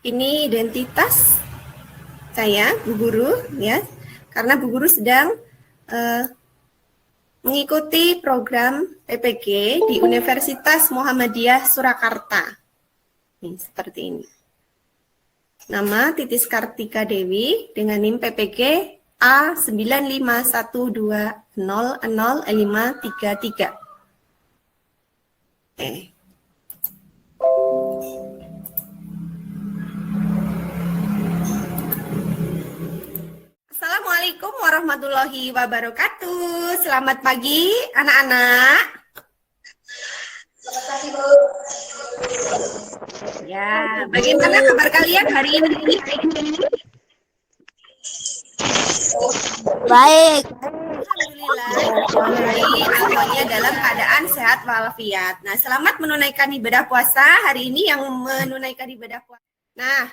Ini identitas saya, Bu Guru, ya, karena Bu Guru sedang mengikuti program PPG di Universitas Muhammadiyah Surakarta. Nih, seperti ini. Nama Titis Kartika Dewi dengan NIM PPG A95120000533. Assalamualaikum warahmatullahi wabarakatuh. Selamat pagi anak-anak. Selamat pagi, Bu. Ya, bagaimana kabar kalian hari ini? Baik. Alhamdulillah, semuanya dalam keadaan sehat walafiat. Nah, selamat menunaikan ibadah puasa hari ini yang menunaikan ibadah puasa. Nah,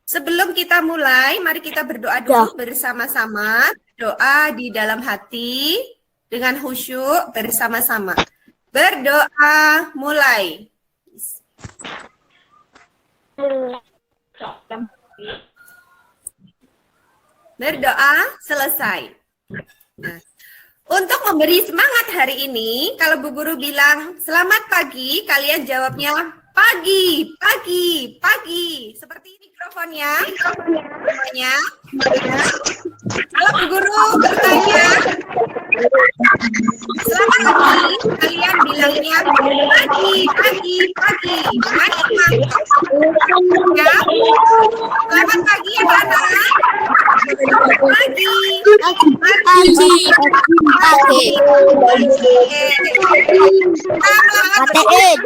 sebelum kita mulai, mari kita berdoa dulu bersama-sama. Doa di dalam hati dengan khusyuk bersama-sama. Berdoa mulai. Berdoa selesai. Nah, untuk memberi semangat hari ini, kalau Bu Guru bilang selamat pagi, kalian jawabnya pagi, pagi, pagi. Seperti mikrofonnya. Semuanya. Kalau Bu Guru bertanya selamat pagi, kalian bilangnya pagi, pagi, pagi. Dengan semangat. Ya. Selamat pagi anak-anak. Pagi. Pagi. Patein.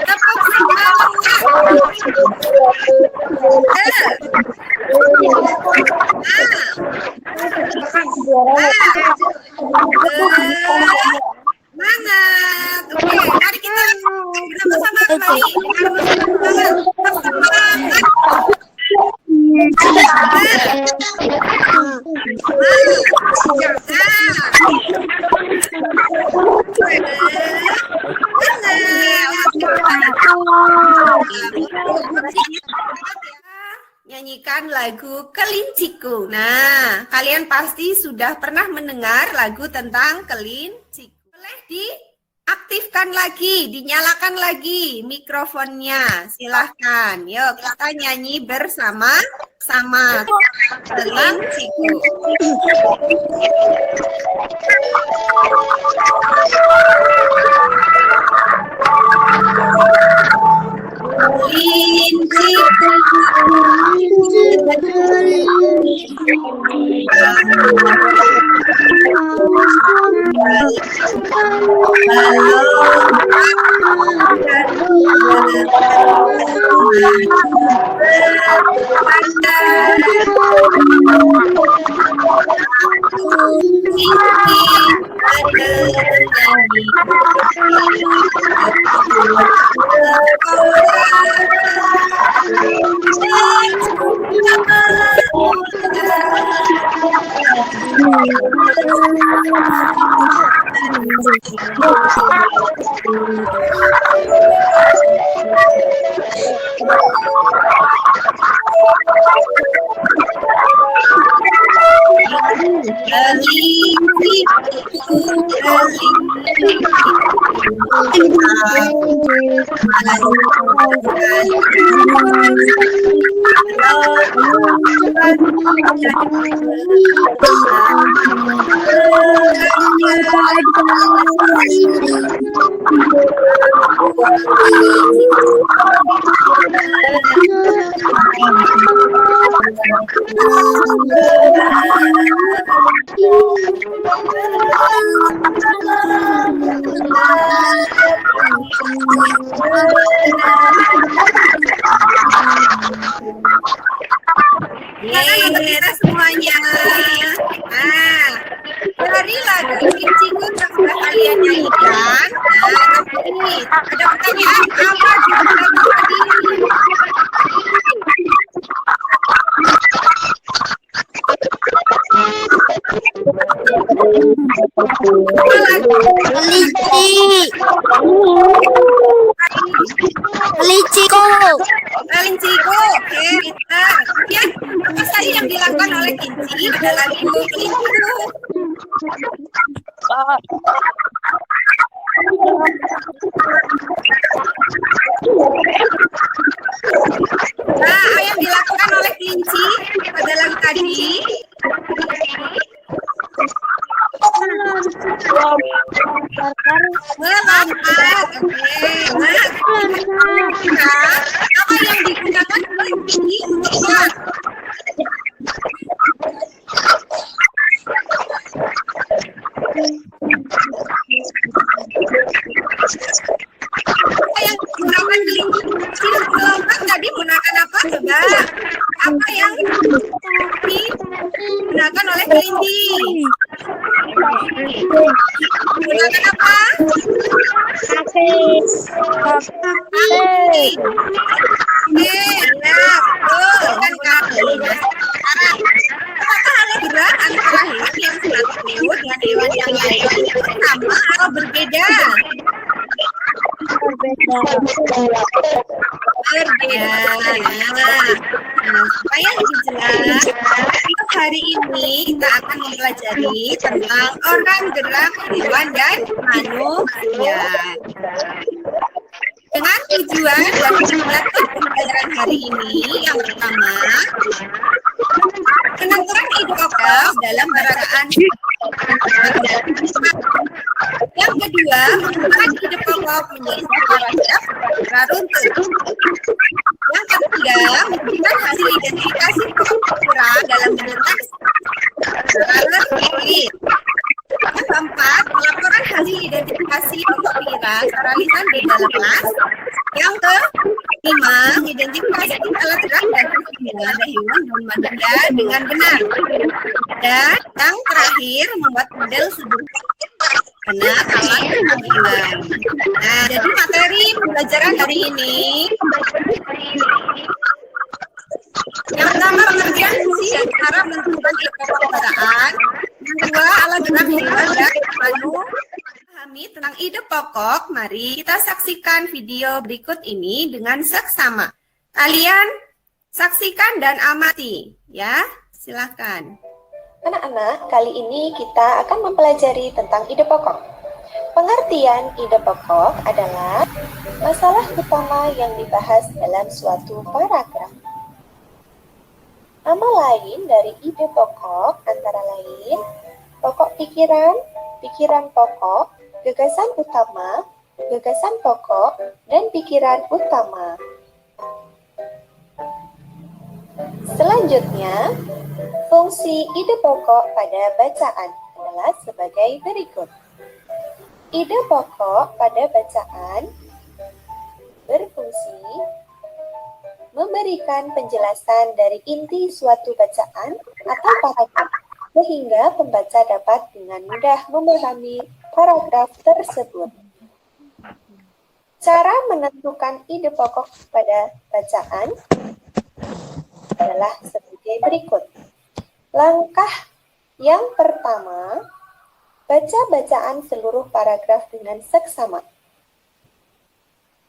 Tepuk semangat. Semangat. Oke, mari kita bersama kembali dengan semangat. Nyanyikan lagu Kelinciku. Nah, kalian pasti sudah pernah mendengar lagu tentang kelinciku. Boleh diaktifkan lagi, dinyalakan lagi mikrofonnya. Silahkan. Yuk, kita nyanyi bersama-sama. Kelinciku. Untuk kita semuanya. Nah, dari lagu Kelinciku yang sudah kalian nyanyikan. Nah, ini ada pertanyaan apa jawaban tadi? Kelinci. Kelinciku. Kelinciku. Oke, pintar. Kemudian apa saja yang dilakukan oleh kelinci adalah induk kelinciku? Nah, apa yang dilakukan oleh kelinci pada lagu tadi? Melompat. Oke. Nah, apa yang digunakan kelinci untuk melompat? Apa yang digunakan kelinci untuk melompat tadi menggunakan apa? Coba. Apa yang digunakan oleh kelinci? Menggunakan apa? Kaki. Oke, ya, betul. Kan kaki. Sekarang, apakah alat gerak antara hewan yang satu dan hewan yang lain itu sama atau berbeda? Berbeda. Nah, supaya lebih jelas, untuk hari ini kita akan mempelajari tentang organ gerak hewan dan manusia. Dengan tujuan dan tujuan pembelajaran hari ini, yang pertama, menentukan ide pokok dalam peragaan. Yang kedua, menentukan ide pokok menjadi paragraf runtut. Yang ketiga, menentukan hasil identifikasi pokok kira dalam bentuk teks. Yang keempat, melaporkan hasil identifikasi pokok kira secara lisan beda lepas. Yang kelima, identifikasi alat gerak dan fungsi pada hewan dan manusia dengan benar. Dan yang terakhir, membuat model sederhana alat panggilan. Nah, jadi materi pembelajaran hari ini yang pertama, pengertian fungsi dan cara menentukan ide pokok kendaraan. Yang kedua, alat gerak hewan dan manusia. Pahami tentang ide pokok, mari kita saksikan video berikut ini dengan seksama. Kalian saksikan dan amati, ya. Silakan. Anak-anak, kali ini kita akan mempelajari tentang ide pokok. Pengertian ide pokok adalah masalah utama yang dibahas dalam suatu paragraf. Nama lain dari ide pokok antara lain pokok pikiran, pikiran pokok, gagasan utama, gagasan pokok, dan pikiran utama. Selanjutnya, fungsi ide pokok pada bacaan adalah sebagai berikut. Ide pokok pada bacaan berfungsi memberikan penjelasan dari inti suatu bacaan atau paragraf, sehingga pembaca dapat dengan mudah memahami paragraf tersebut. Cara menentukan ide pokok pada bacaan adalah sebagai berikut. Langkah yang pertama, baca bacaan seluruh paragraf dengan seksama.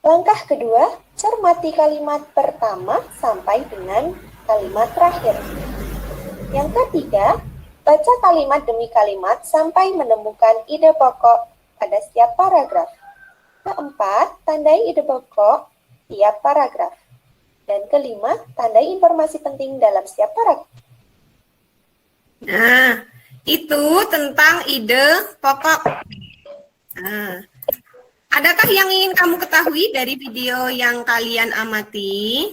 Langkah kedua, cermati kalimat pertama sampai dengan kalimat terakhir. Yang ketiga, baca kalimat demi kalimat sampai menemukan ide pokok pada setiap paragraf. Keempat, tandai ide pokok tiap paragraf. Dan kelima, tandai informasi penting dalam setiap paragraf. Nah, itu tentang ide pokok. Nah, adakah yang ingin kamu ketahui dari video yang kalian amati?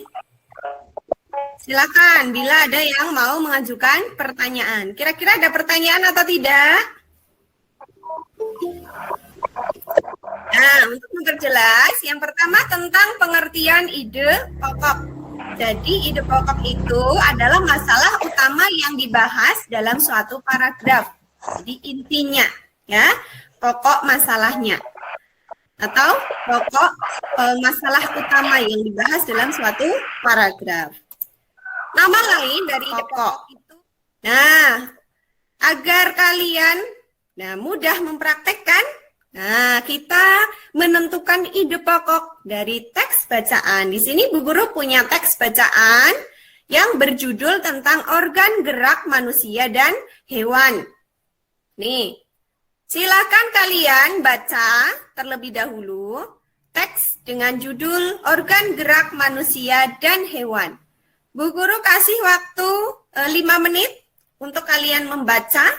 Silakan, bila ada yang mau mengajukan pertanyaan. Kira-kira ada pertanyaan atau tidak? Nah, untuk memperjelas, yang pertama tentang pengertian ide pokok. Jadi, ide pokok itu adalah masalah utama yang dibahas dalam suatu paragraf. Jadi, intinya, ya, pokok masalahnya. Atau pokok masalah utama yang dibahas dalam suatu paragraf. Nama lain dari ide pokok itu. Nah, agar kalian mudah mempraktekkan, kita menentukan ide pokok dari teks bacaan. Di sini Bu Guru punya teks bacaan yang berjudul tentang organ gerak manusia dan hewan. Nih, silakan kalian baca terlebih dahulu teks dengan judul organ gerak manusia dan hewan. Bu Guru kasih waktu 5 menit untuk kalian membaca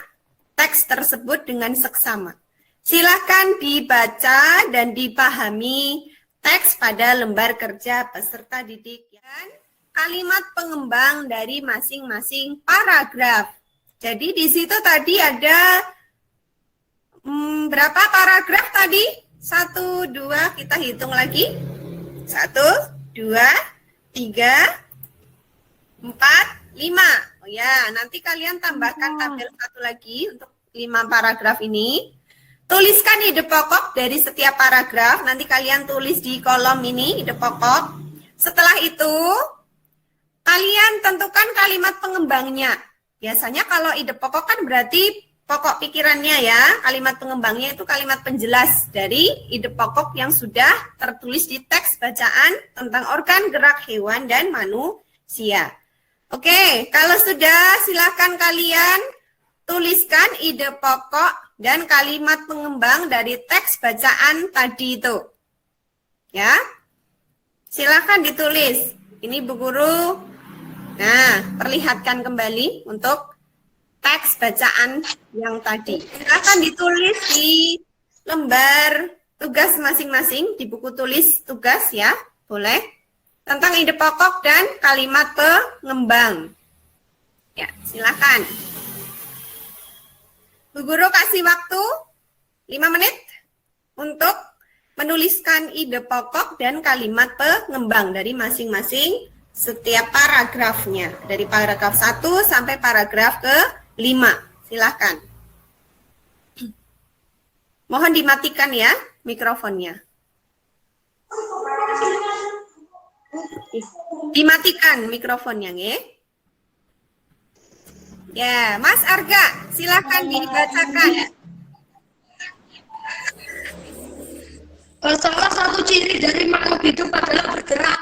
teks tersebut dengan seksama. Silakan dibaca dan dipahami teks pada lembar kerja peserta didik dan kalimat pengembang dari masing-masing paragraf. Jadi di situ tadi ada berapa paragraf tadi? 1, 2, kita hitung lagi. 1, 2, 3, 4, 5. Oh ya, nanti kalian tambahkan tabel 1 lagi untuk 5 paragraf ini. Tuliskan ide pokok dari setiap paragraf. Nanti kalian tulis di kolom ini ide pokok. Setelah itu, kalian tentukan kalimat pengembangnya. Biasanya kalau ide pokok kan berarti pokok pikirannya ya. Kalimat pengembangnya itu kalimat penjelas dari ide pokok yang sudah tertulis di teks bacaan tentang organ gerak hewan dan manusia. Oke, kalau sudah silakan kalian tuliskan ide pokok dan kalimat pengembang dari teks bacaan tadi itu. Ya. Silakan ditulis. Ini Bu Guru. Nah, perlihatkan kembali untuk teks bacaan yang tadi. Silakan ditulis di lembar tugas masing-masing, di buku tulis tugas ya. Boleh. Tentang ide pokok dan kalimat pengembang. Ya, silakan. Bu Guru kasih waktu 5 menit untuk menuliskan ide pokok dan kalimat pengembang dari masing-masing setiap paragrafnya. Dari paragraf 1 sampai paragraf ke-5. Silakan. Mohon dimatikan ya mikrofonnya. Dimatikan mikrofonnya, nggih. Ya, Mas Arga, silakan dibacakan. Salah satu ciri dari makhluk hidup adalah bergerak.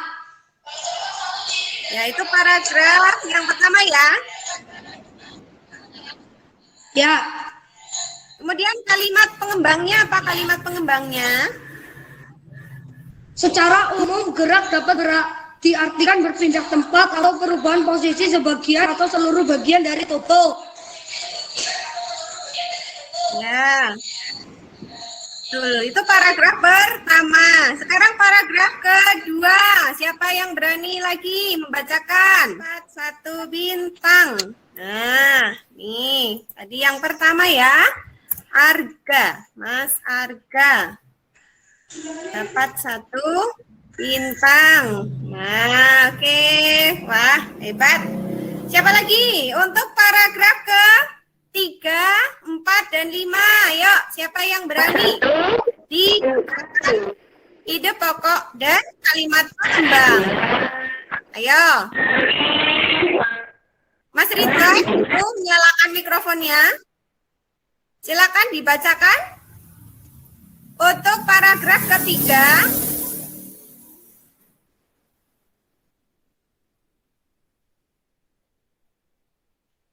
Ya, itu paragraf yang pertama ya. Ya, Kemudian kalimat pengembangnya apa kalimat pengembangnya? secara umum gerak dapat diartikan berpindah tempat atau perubahan posisi sebagian atau seluruh bagian dari tubuh. Ya. Tuh, itu paragraf pertama. Sekarang paragraf kedua. Siapa yang berani lagi membacakan? 1 bintang. Nah, nih. Tadi yang pertama ya. Arga. Mas Arga. Dapat 1 bintang. Nah, oke. Wah, hebat. Siapa lagi? Untuk paragraf ke 3, 4, dan 5. Ayo, siapa yang berani? Di ide pokok dan kalimat pengembang. Ayo. Mas Ridwan, nyalakan mikrofonnya. Silakan dibacakan. Untuk paragraf ketiga.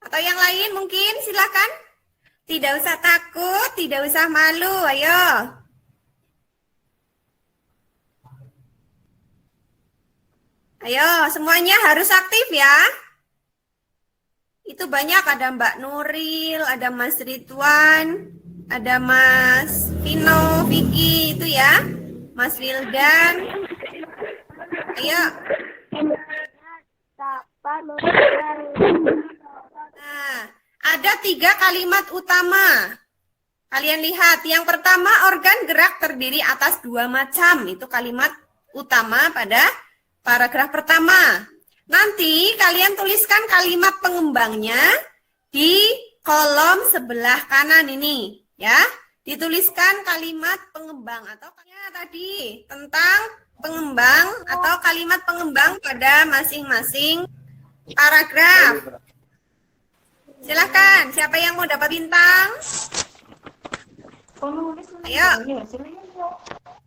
Atau yang lain mungkin silakan. Tidak usah takut, tidak usah malu, ayo. Ayo, semuanya harus aktif ya. Itu banyak, ada Mbak Nuril, ada Mas Ridwan, ada Mas Vino, Vicky itu ya. Mas Wildan. Ayo. Nah, ada 3 kalimat utama. Kalian lihat, yang pertama organ gerak terdiri atas 2 macam. Itu kalimat utama pada paragraf pertama. Nanti kalian tuliskan kalimat pengembangnya di kolom sebelah kanan ini. Ya, dituliskan kalimat pengembang atau tadi tentang pengembang atau kalimat pengembang pada masing-masing paragraf. Silakan, siapa yang mau dapat bintang? Ayo.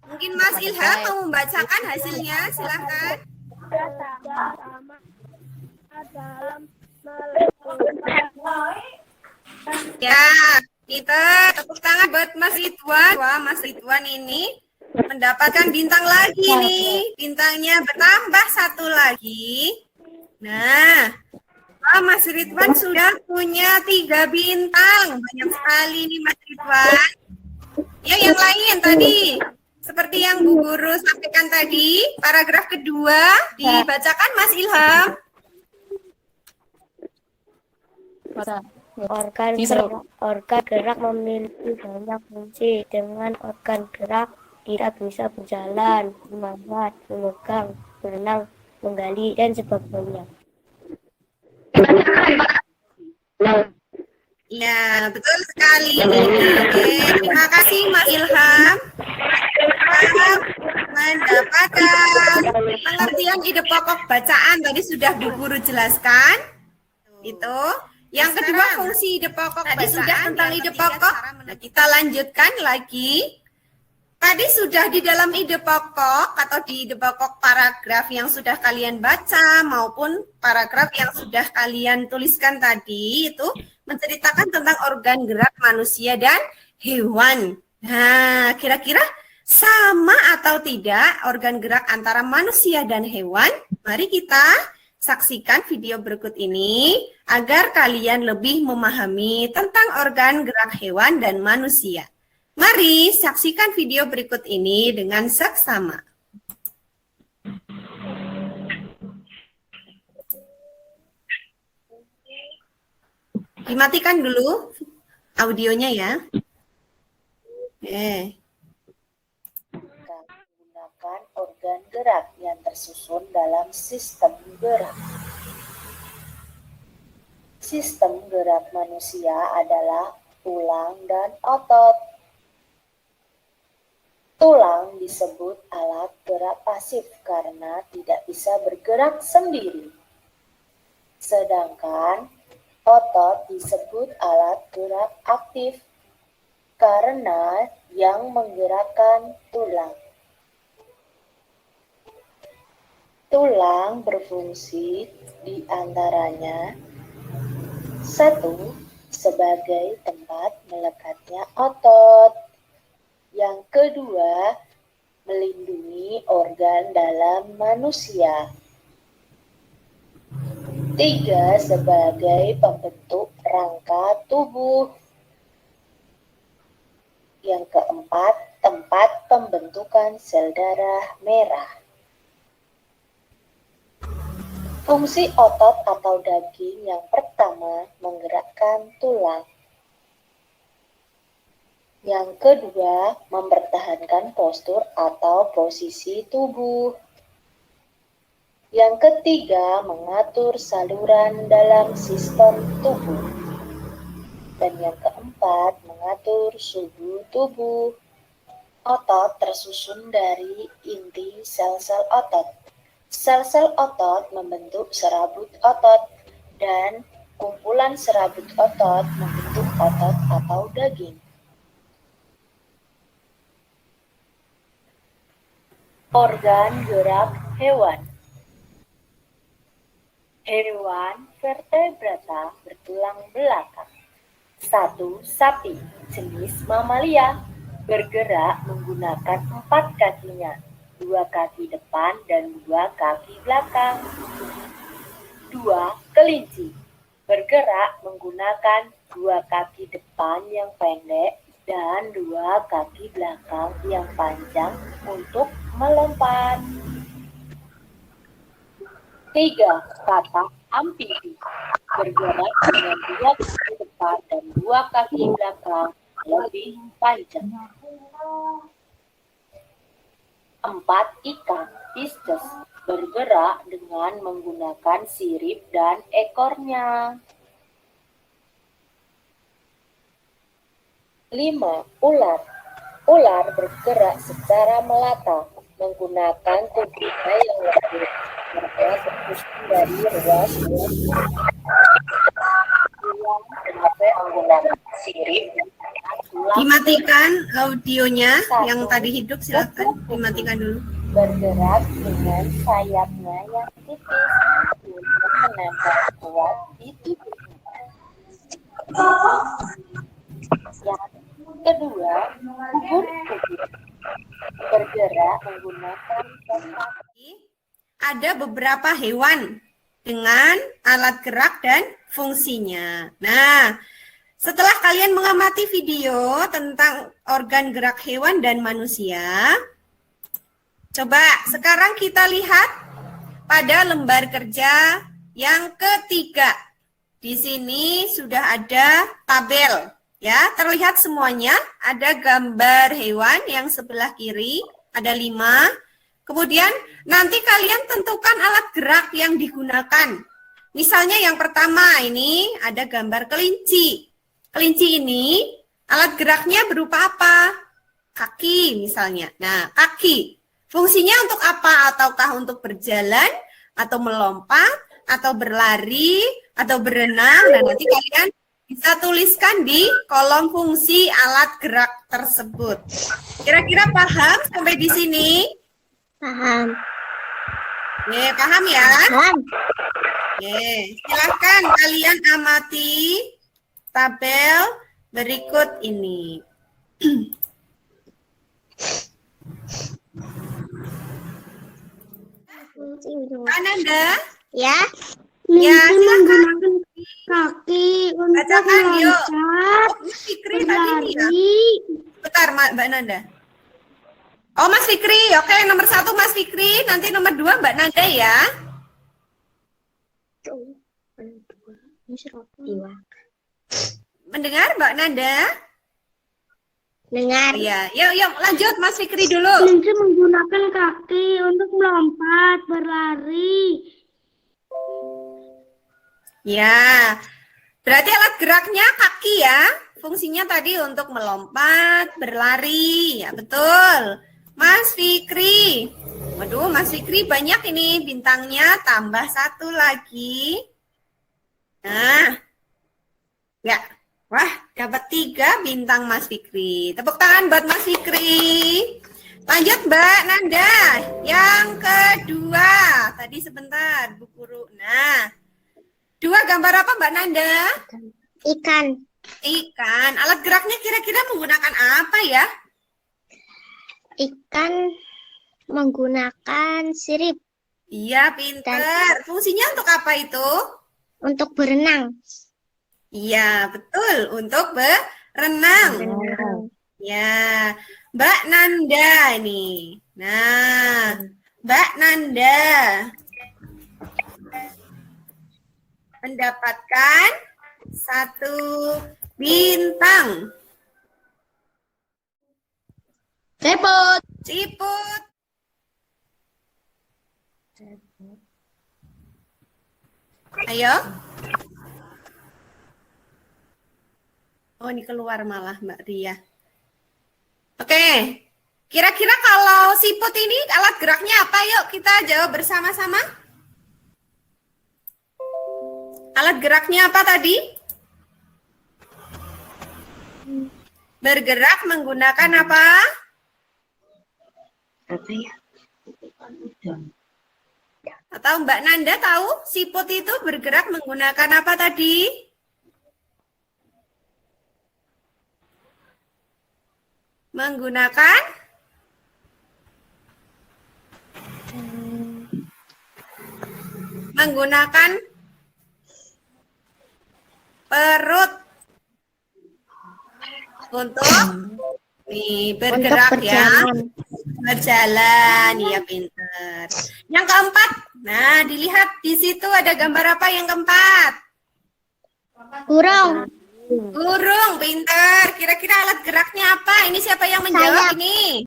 Mungkin Mas Ilham mau membacakan hasilnya, silakan. Ya, kita tepuk tangan buat Mas Ridwan. Wah, Mas Ridwan ini mendapatkan bintang lagi nih. Bintangnya bertambah 1 lagi. Nah, Mas Ridwan sudah punya 3 bintang. Banyak sekali nih Mas Ridwan. Ya, yang lain tadi. Seperti yang Bu Guru sampaikan tadi, paragraf kedua dibacakan Mas Ilham. Organ gerak memiliki banyak fungsi. Dengan organ gerak kita bisa berjalan, memanjat, memegang, berenang, menggali, dan sebagainya. Ya, betul sekali. Oke, terima kasih Mas Ilham. Mendapatkan pengertian ide pokok bacaan tadi sudah Bu Guru jelaskan. Itu. Yang kedua fungsi ide pokok tadi sudah tentang ide pokok. Nah, kita lanjutkan lagi. Tadi sudah di dalam ide pokok atau di ide pokok paragraf yang sudah kalian baca maupun paragraf yang sudah kalian tuliskan tadi itu menceritakan tentang organ gerak manusia dan hewan. Nah, kira-kira sama atau tidak organ gerak antara manusia dan hewan? Mari kita saksikan video berikut ini agar kalian lebih memahami tentang organ gerak hewan dan manusia. Mari saksikan video berikut ini dengan seksama. Dimatikan dulu audionya ya. Menggunakan organ gerak yang tersusun dalam sistem gerak. Sistem gerak manusia adalah tulang dan otot. Tulang disebut alat gerak pasif karena tidak bisa bergerak sendiri. Sedangkan otot disebut alat gerak aktif karena yang menggerakkan tulang. Tulang berfungsi di antaranya 1. Sebagai tempat melekatnya otot. Yang kedua, melindungi organ dalam manusia. 3. Sebagai pembentuk rangka tubuh. Yang keempat, tempat pembentukan sel darah merah. Fungsi otot atau daging yang pertama menggerakkan tulang. Yang kedua, mempertahankan postur atau posisi tubuh. Yang ketiga, mengatur saluran dalam sistem tubuh. Dan yang keempat, mengatur suhu tubuh. Otot tersusun dari inti sel-sel otot. Sel-sel otot membentuk serabut otot dan kumpulan serabut otot membentuk otot atau daging. Organ gerak hewan. Hewan vertebrata bertulang belakang. 1. Sapi, jenis mamalia, bergerak menggunakan 4 kakinya, 2 kaki depan dan 2 kaki belakang. 2. Kelinci, bergerak menggunakan 2 kaki depan yang pendek dan 2 kaki belakang yang panjang untuk melompat. 3. Katak amfibi, bergerak dengan 2 kaki depan dan 2 kaki belakang lebih panjang. 4. Ikan pisces, bergerak dengan menggunakan sirip dan ekornya. 5. Ular. Ular bergerak secara melata menggunakan tubuhnya yang lebih tersusun dari ruas menggunakan sirip dan Dimatikan audionya Satu. yang tadi hidup, silakan dimatikan dulu. Bergerak dengan sayapnya yang tipis untuk menempel kuat di tubuhnya. Yang kedua, ubur-ubur bergerak menggunakan kaki. Ada beberapa hewan dengan alat gerak dan fungsinya. Nah, setelah kalian mengamati video tentang organ gerak hewan dan manusia, coba sekarang kita lihat pada lembar kerja yang ketiga. Di sini sudah ada tabel, ya, terlihat semuanya. Ada gambar hewan yang sebelah kiri, ada 5. Kemudian nanti kalian tentukan alat gerak yang digunakan. Misalnya yang pertama ini ada gambar kelinci. Kelinci ini alat geraknya berupa apa? Kaki misalnya. Nah, kaki. Fungsinya untuk apa? Ataukah untuk berjalan, atau melompat, atau berlari, atau berenang. Nah, nanti kalian bisa tuliskan di kolom fungsi alat gerak tersebut. Kira-kira paham sampai di sini? Paham. Paham ya? Paham. Silahkan kalian amati tabel berikut ini. Ananda? Ya. Ya, silakan. Menggunakan kaki untuk Bacakan, yuk. meloncat, Mas Fikri tadi ini ya? berlari. Bentar, Mbak Nanda. Oh, Mas Fikri. Oke, nomor 1 Mas Fikri. Nanti nomor 2 Mbak Nanda ya. Mendengar Mbak Nanda? Dengar. Iya. Yuk, lanjut Mas Fikri dulu. Kelinci menggunakan kaki untuk melompat, berlari. Ya. Berarti alat geraknya kaki ya. Fungsinya tadi untuk melompat, berlari. Ya, betul. Mas Fikri. Waduh, Mas Fikri banyak ini bintangnya. Tambah 1 lagi. Nah. Ya. Wah, dapat 3 bintang Mas Fikri. Tepuk tangan buat Mas Fikri. Lanjut Mbak Nanda. Yang kedua. Tadi sebentar, Bu Guru. Nah. 2 gambar apa Mbak Nanda? Ikan. Ikan. Alat geraknya kira-kira menggunakan apa ya? Ikan menggunakan sirip Iya, pinter. Fungsinya untuk apa itu? untuk berenang. Iya, betul. Untuk berenang. Ya, Mbak Nanda ini. Nah, Mbak Nanda mendapatkan 1 bintang. Cepot. Ciput. Ayo. Oh, ini keluar malah Mbak Ria. Oke. Kira-kira kalau siput ini alat geraknya apa? Yuk kita jawab bersama-sama. Alat geraknya apa tadi? Bergerak menggunakan apa? Apa ya? Atau Mbak Nanda tahu siput itu bergerak menggunakan apa tadi? Menggunakan perut untuk bergerak Untuk ya. berjalan. Berjalan, ya pinter. Yang keempat, nah dilihat di situ ada gambar apa yang keempat? Burung. Burung, pinter. Kira-kira alat geraknya apa? Ini siapa yang menjawab Sayap. ini?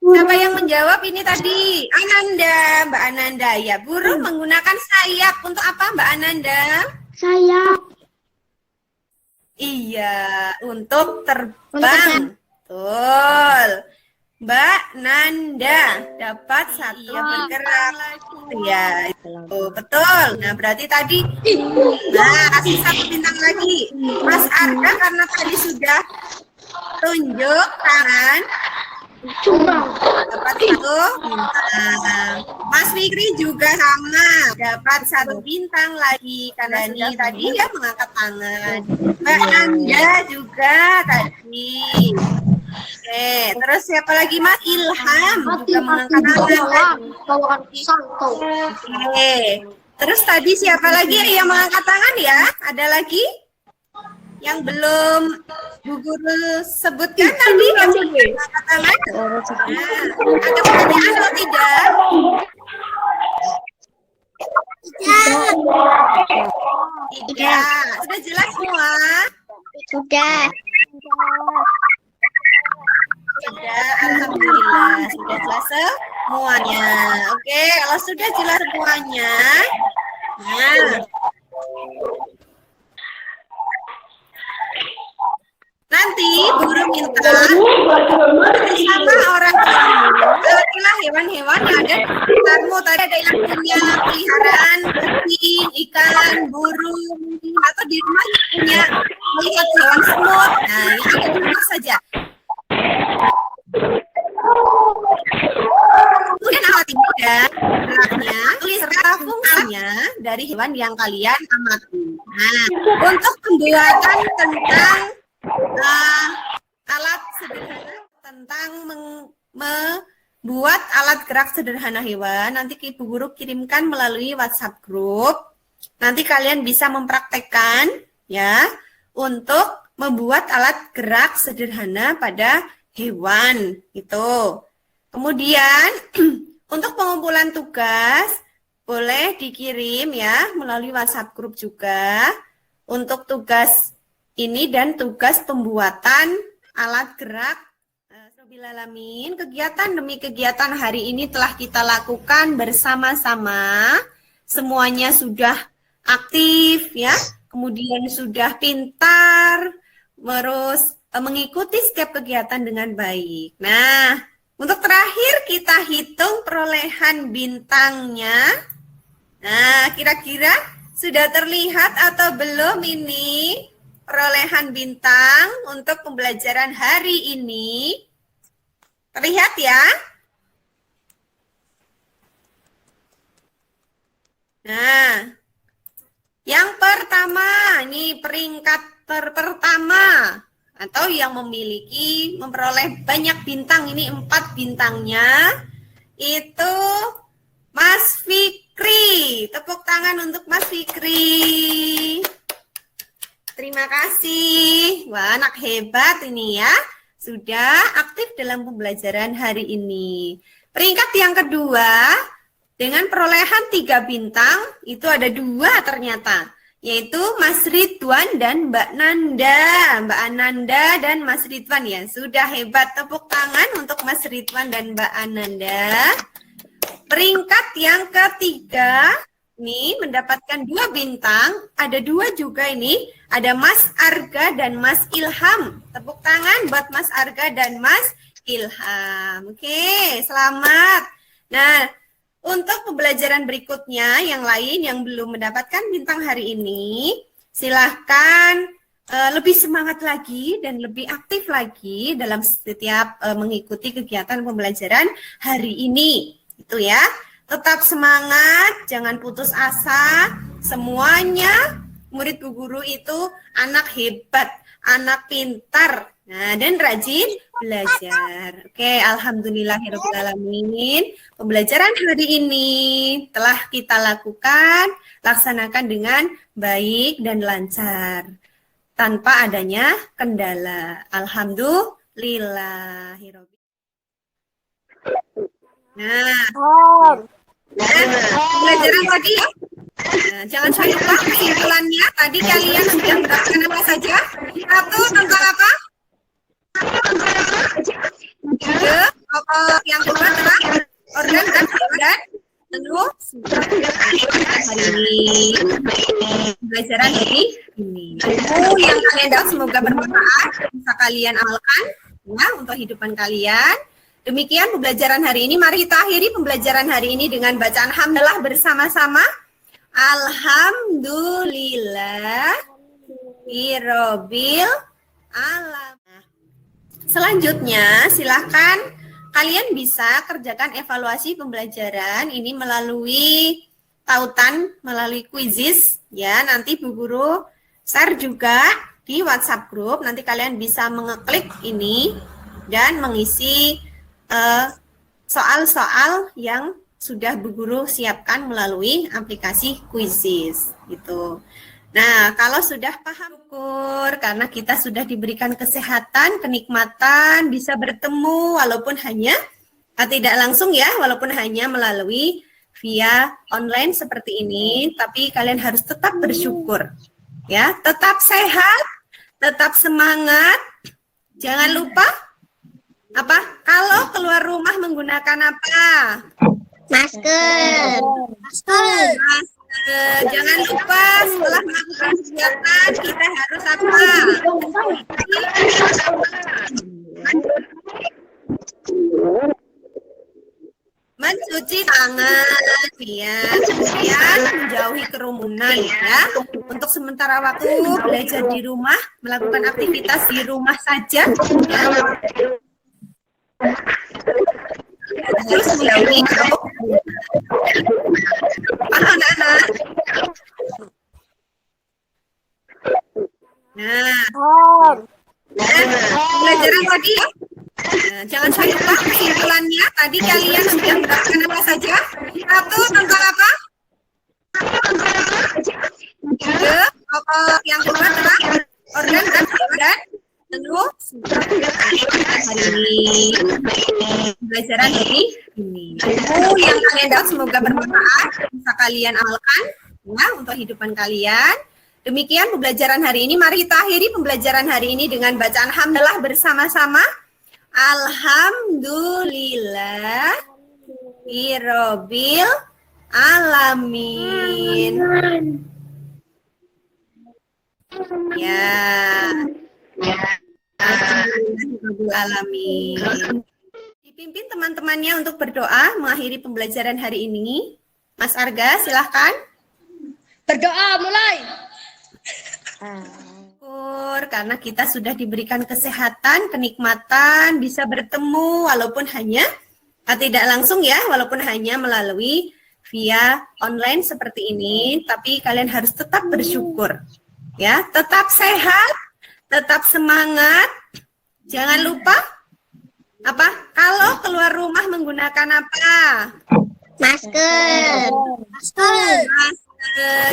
Siapa yang menjawab ini tadi? Ananda, Mbak Ananda. Ya, burung menggunakan sayap. Untuk apa Mbak Ananda? Sayap. Iya, untuk terbang. terbang. Betul. Mbak Nanda dapat 1 bergerak. Ya, itu betul. Nah, berarti tadi kasih 1 bintang lagi. Mas Arga karena tadi sudah tunjuk tangan. Curang. Dapat 1 bintang. Mas Fikri juga sama, dapat 1 bintang lagi karena Dani tadi ya mengangkat tangan. Mbak Nanda juga tadi. Oke, terus siapa lagi Mas Ilham juga mengangkat tangan. Bawakan salto. Oke, terus tadi siapa lagi yang mengangkat tangan ya? Ada lagi yang belum Bu Guru sebutkan tadi yang mengangkat tangan? Nah, ada pertanyaan atau tidak? Tidak. Sudah jelas semua? Sudah. Sudah, alhamdulillah sudah jelas semuanya. Oke, kalau sudah jelas semuanya, nah, nanti guru minta bersama orang tua itulah hewan-hewan yang ada di sekitarmu. Tadi ada yang punya peliharaan kucing, ikan, burung, atau di rumah punya melihat hewan semut. Nah, yang ada di rumah saja. Kemudian amati dan geraknya, tulis serta fungsinya dari hewan yang kalian amati. Nah, untuk pembuatan tentang alat sederhana, tentang membuat alat gerak sederhana hewan, nanti Ibu Guru kirimkan melalui WhatsApp grup. Nanti kalian bisa mempraktekkan ya untuk membuat alat gerak sederhana pada hewan itu. Kemudian untuk pengumpulan tugas boleh dikirim ya melalui WhatsApp grup juga untuk tugas ini dan tugas pembuatan alat gerak. Alamin, kegiatan demi kegiatan hari ini telah kita lakukan bersama-sama. Semuanya sudah aktif ya, kemudian sudah pintar, terus mengikuti setiap kegiatan dengan baik. Nah, untuk terakhir kita hitung perolehan bintangnya. Nah, kira-kira sudah terlihat atau belum ini perolehan bintang untuk pembelajaran hari ini? Terlihat ya? Nah, yang pertama, ini peringkat pertama atau yang memperoleh banyak bintang, ini 4 bintangnya, itu Mas Fikri. Tepuk tangan untuk Mas Fikri. Terima kasih. Wah, anak hebat ini ya. Sudah aktif dalam pembelajaran hari ini. Peringkat yang kedua, dengan perolehan 3 bintang, itu ada 2 ternyata. Yaitu Mas Ridwan dan Mbak Nanda. Mbak Ananda dan Mas Ridwan ya. Sudah hebat, tepuk tangan untuk Mas Ridwan dan Mbak Ananda. Peringkat yang ketiga, ini mendapatkan 2 bintang. Ada 2 juga ini. Ada Mas Arga dan Mas Ilham. Tepuk tangan buat Mas Arga dan Mas Ilham. Oke, selamat. Nah, untuk pembelajaran berikutnya yang lain yang belum mendapatkan bintang hari ini, silahkan lebih semangat lagi dan lebih aktif lagi dalam setiap mengikuti kegiatan pembelajaran hari ini. Itu ya. Tetap semangat, jangan putus asa. Semuanya murid Bu Guru itu anak hebat, anak pintar, nah, dan rajin belajar. Oke, alhamdulillahirrahmanirrahim. Pembelajaran hari ini telah kita lakukan, laksanakan dengan baik dan lancar, tanpa adanya kendala. Alhamdulillahirrahmanirrahim. Nah, pembelajaran tadi ya. Nah, jangan sampai lupa kesimpulannya. Tadi kalian sudah mendapatkan apa saja? 1 tentang apa? Yang kedua adalah organ dan organ. Terus hari ini pembelajaran hari ini. Yang kalian dapat semoga bermanfaat, bisa kalian amalkan ya untuk kehidupan kalian. Demikian pembelajaran hari ini. Mari kita akhiri pembelajaran hari ini dengan bacaan hamdalah bersama-sama. Alhamdulillah Rabbil alamin. Selanjutnya, silakan kalian bisa kerjakan evaluasi pembelajaran ini melalui tautan, melalui quizzes ya. Nanti Bu Guru share juga di WhatsApp group. Nanti kalian bisa mengeklik ini dan mengisi soal-soal yang sudah Bu Guru siapkan melalui aplikasi quizzes gitu. Nah, kalau sudah paham, syukur karena kita sudah diberikan kesehatan, kenikmatan, bisa bertemu walaupun hanya tidak langsung ya, walaupun hanya melalui via online seperti ini, tapi kalian harus tetap bersyukur. Ya, tetap sehat, tetap semangat. Jangan lupa apa? Kalau keluar rumah menggunakan apa? Masker. Masker. Jangan lupa setelah melakukan kegiatan kita harus apa? Mencuci tangan, ya. Kemudian menjauhi kerumunan, ya. Untuk sementara waktu belajar di rumah, melakukan aktivitas di rumah saja, ya. Harus menjauhi kerumunan. Paham, anak-anak? Nah, pelajaran tadi ya. Nah, jangan sampai lupa kesimpulannya. Tadi kalian sudah mendapatkan apa saja? Satu, tentang apa? Yang kedua adalah organ dan organ. Lalu hari ini pelajaran hari ini. Yang kalian dapat semoga bermanfaat, bisa kalian amalkan ya untuk kehidupan kalian. Demikian pembelajaran hari ini. Mari kita akhiri pembelajaran hari ini dengan bacaan hamdalah bersama-sama. Alhamdulillah Rabbil alamin. Ya. Rabbil alamin. Dipimpin teman-temannya untuk berdoa mengakhiri pembelajaran hari ini. Mas Arga, silahkan. Berdoa mulai. Syukur karena kita sudah diberikan kesehatan, kenikmatan, bisa bertemu walaupun hanya tidak langsung ya, walaupun hanya melalui via online seperti ini, tapi kalian harus tetap bersyukur. Ya, tetap sehat, tetap semangat. Jangan lupa apa? Kalau keluar rumah menggunakan apa? Masker. Masker.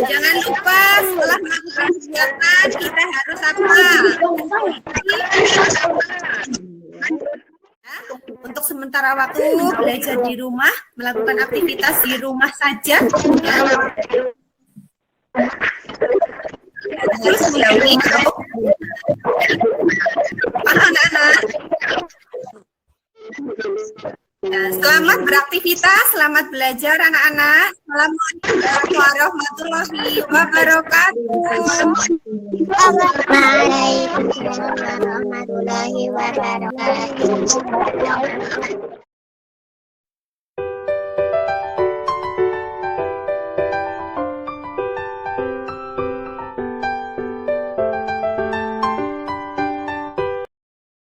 Jangan lupa setelah melakukan kegiatan kita harus apa? Ya, untuk sementara waktu belajar di rumah, melakukan aktivitas di rumah saja. Ya. Harus menjauhi kerumunan. Paham, anak-anak? Ya, selamat beraktivitas, selamat belajar anak-anak. Assalamualaikum warahmatullahi wabarakatuh. Waalaikumsalam warahmatullahi wabarakatuh.